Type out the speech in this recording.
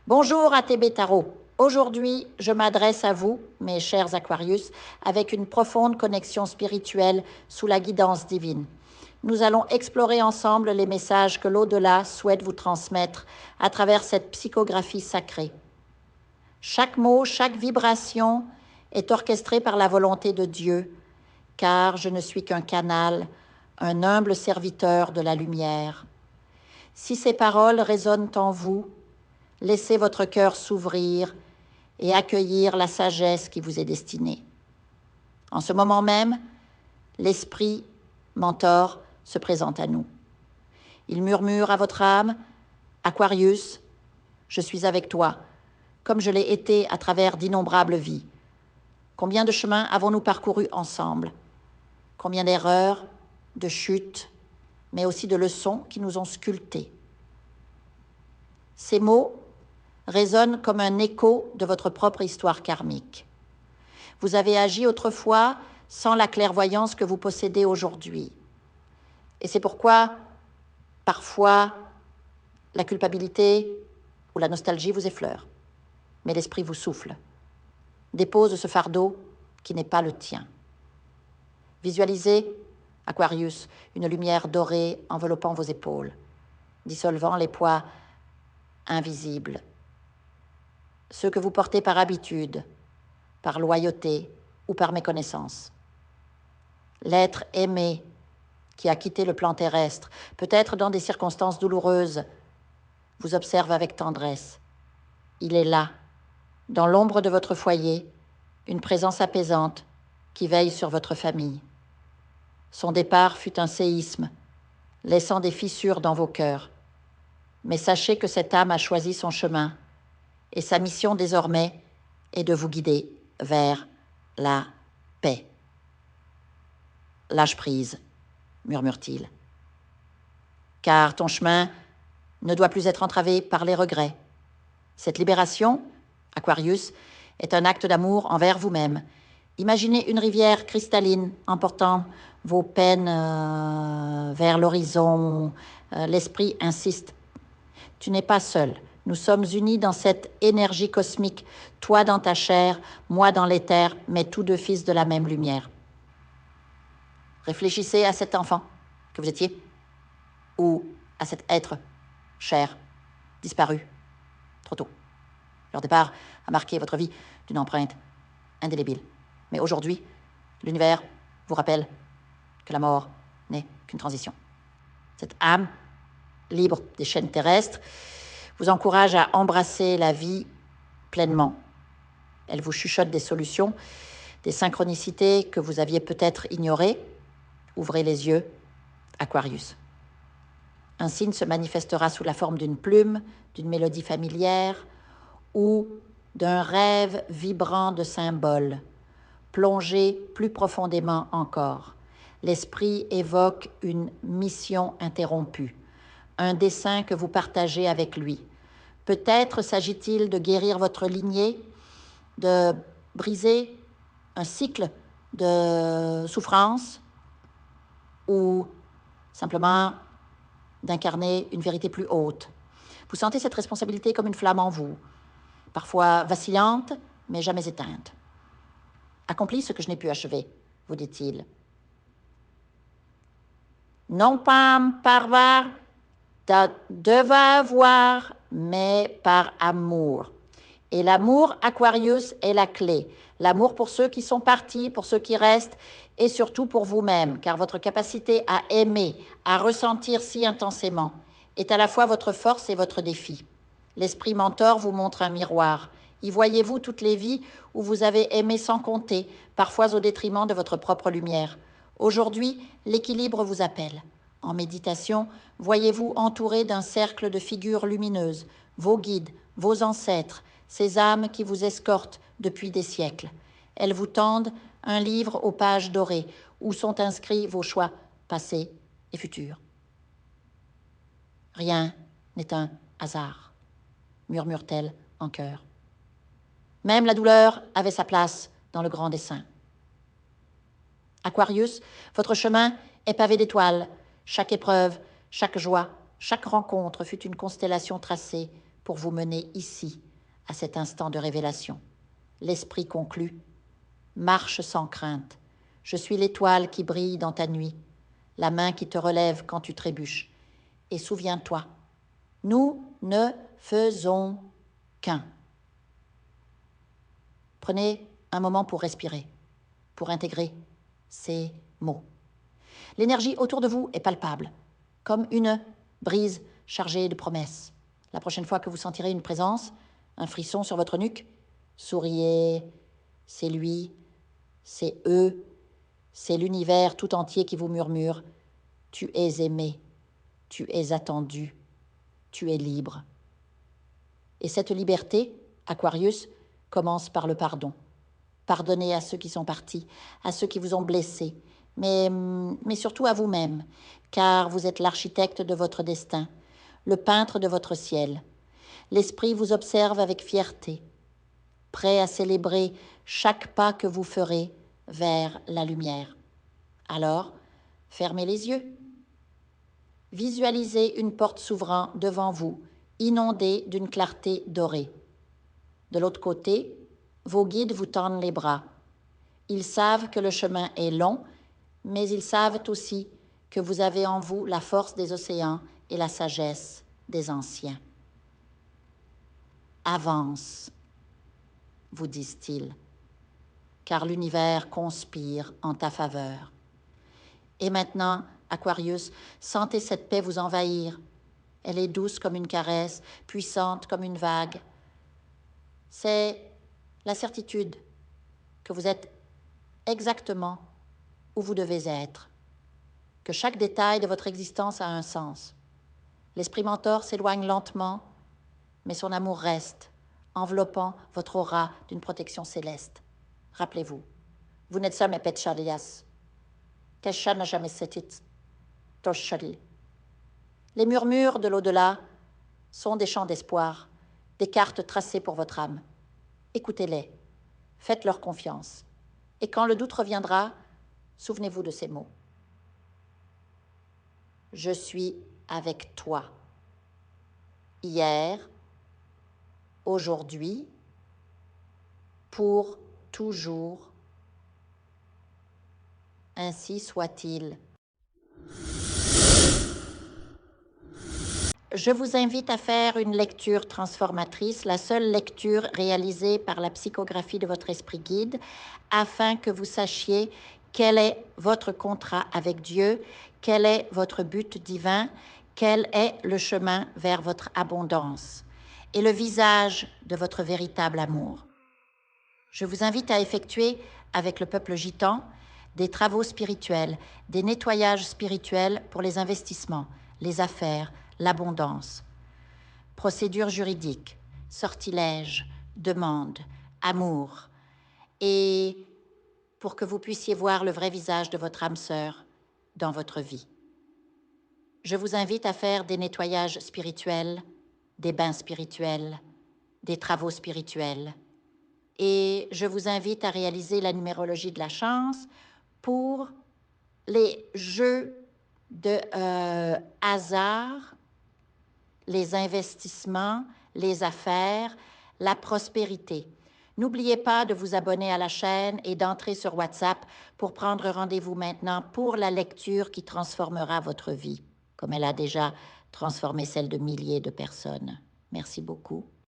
Bonjour ATB Tarot. Aujourd'hui, je m'adresse à vous, mes chers Aquarius, avec une profonde connexion spirituelle sous la guidance divine. Nous allons explorer ensemble les messages que l'au-delà souhaite vous transmettre à travers cette psychographie sacrée. Chaque mot, chaque vibration est orchestrée par la volonté de Dieu, car je ne suis qu'un canal, un humble serviteur de la lumière. Si ces paroles résonnent en vous, laissez votre cœur s'ouvrir et accueillir la sagesse qui vous est destinée. En ce moment même, l'esprit mentor se présente à nous. Il murmure à votre âme, Aquarius, je suis avec toi, comme je l'ai été à travers d'innombrables vies. Combien de chemins avons-nous parcourus ensemble? Combien d'erreurs, de chutes, mais aussi de leçons qui nous ont sculptés. Ces mots résonnent comme un écho de votre propre histoire karmique. Vous avez agi autrefois sans la clairvoyance que vous possédez aujourd'hui. Et c'est pourquoi, parfois, la culpabilité ou la nostalgie vous effleure. Mais l'esprit vous souffle. Dépose ce fardeau qui n'est pas le tien. Visualisez, Aquarius, une lumière dorée enveloppant vos épaules, dissolvant les poids invisibles. Ceux que vous portez par habitude, par loyauté ou par méconnaissance. L'être aimé qui a quitté le plan terrestre, peut-être dans des circonstances douloureuses, vous observe avec tendresse. Il est là, dans l'ombre de votre foyer, une présence apaisante qui veille sur votre famille. Son départ fut un séisme, laissant des fissures dans vos cœurs. Mais sachez que cette âme a choisi son chemin, et sa mission désormais est de vous guider vers la paix. Lâche prise, murmure-t-il, car ton chemin ne doit plus être entravé par les regrets. Cette libération, Aquarius, est un acte d'amour envers vous-même. Imaginez une rivière cristalline emportant vos peines vers l'horizon. L'esprit insiste. Tu n'es pas seul. Nous sommes unis dans cette énergie cosmique, toi dans ta chair, moi dans l'éther, mais tous deux fils de la même lumière. Réfléchissez à cet enfant que vous étiez, ou à cet être cher, disparu, trop tôt. Leur départ a marqué votre vie d'une empreinte indélébile. Mais aujourd'hui, l'univers vous rappelle que la mort n'est qu'une transition. Cette âme, libre des chaînes terrestres, vous encourage à embrasser la vie pleinement. Elle vous chuchote des solutions, des synchronicités que vous aviez peut-être ignorées. Ouvrez les yeux, Aquarius. Un signe se manifestera sous la forme d'une plume, d'une mélodie familière ou d'un rêve vibrant de symboles. Plongez plus profondément encore. L'esprit évoque une mission interrompue, un dessein que vous partagez avec lui. Peut-être s'agit-il de guérir votre lignée, de briser un cycle de souffrance ou simplement d'incarner une vérité plus haute. Vous sentez cette responsabilité comme une flamme en vous, parfois vacillante, mais jamais éteinte. Accomplis ce que je n'ai pu achever, vous dit-il. Non pas par devoir, mais par amour. Et l'amour, Aquarius, est la clé. L'amour pour ceux qui sont partis, pour ceux qui restent, et surtout pour vous-même, car votre capacité à aimer, à ressentir si intensément, est à la fois votre force et votre défi. L'esprit mentor vous montre un miroir. Y voyez-vous toutes les vies où vous avez aimé sans compter, parfois au détriment de votre propre lumière. Aujourd'hui, l'équilibre vous appelle. En méditation, voyez-vous entouré d'un cercle de figures lumineuses, vos guides, vos ancêtres, ces âmes qui vous escortent depuis des siècles. Elles vous tendent un livre aux pages dorées où sont inscrits vos choix passés et futurs. Rien n'est un hasard, murmure-t-elle en chœur. Même la douleur avait sa place dans le grand dessein. Aquarius, votre chemin est pavé d'étoiles. Chaque épreuve, chaque joie, chaque rencontre fut une constellation tracée pour vous mener ici, à cet instant de révélation. L'esprit conclut. Marche sans crainte. Je suis l'étoile qui brille dans ta nuit, la main qui te relève quand tu trébuches. Et souviens-toi, nous ne faisons qu'un. Prenez un moment pour respirer, pour intégrer ces mots. L'énergie autour de vous est palpable, comme une brise chargée de promesses. La prochaine fois que vous sentirez une présence, un frisson sur votre nuque, souriez, c'est lui, c'est eux, c'est l'univers tout entier qui vous murmure « Tu es aimé, tu es attendu, tu es libre ». Et cette liberté, Aquarius, commence par le pardon. Pardonnez à ceux qui sont partis, à ceux qui vous ont blessé, mais surtout à vous-même, car vous êtes l'architecte de votre destin, le peintre de votre ciel. L'esprit vous observe avec fierté, prêt à célébrer chaque pas que vous ferez vers la lumière. Alors, fermez les yeux. Visualisez une porte s'ouvrant devant vous, inondée d'une clarté dorée. De l'autre côté, vos guides vous tendent les bras. Ils savent que le chemin est long, mais ils savent aussi que vous avez en vous la force des océans et la sagesse des anciens. Avance, vous disent-ils, car l'univers conspire en ta faveur. Et maintenant, Aquarius, sentez cette paix vous envahir. Elle est douce comme une caresse, puissante comme une vague. C'est la certitude que vous êtes exactement où vous devez être, que chaque détail de votre existence a un sens. L'esprit mentor s'éloigne lentement, mais son amour reste, enveloppant votre aura d'une protection céleste. Rappelez-vous, vous n'êtes jamais petchalias. Kesha n'a jamais setit. Toshali. Les murmures de l'au-delà sont des chants d'espoir, des cartes tracées pour votre âme. Écoutez-les, faites-leur confiance. Et quand le doute reviendra, souvenez-vous de ces mots. Je suis avec toi. Hier, aujourd'hui, pour toujours. Ainsi soit-il. Je vous invite à faire une lecture transformatrice, la seule lecture réalisée par la psychographie de votre esprit guide, afin que vous sachiez quel est votre contrat avec Dieu, quel est votre but divin, quel est le chemin vers votre abondance et le visage de votre véritable amour. Je vous invite à effectuer avec le peuple gitan des travaux spirituels, des nettoyages spirituels pour les investissements, les affaires, l'abondance. Procédures juridiques, sortilèges, demandes, amour. Et pour que vous puissiez voir le vrai visage de votre âme sœur dans votre vie. Je vous invite à faire des nettoyages spirituels, des bains spirituels, des travaux spirituels. Et je vous invite à réaliser la numérologie de la chance pour les jeux de hasard, les investissements, les affaires, la prospérité. N'oubliez pas de vous abonner à la chaîne et d'entrer sur WhatsApp pour prendre rendez-vous maintenant pour la lecture qui transformera votre vie, comme elle a déjà transformé celle de milliers de personnes. Merci beaucoup.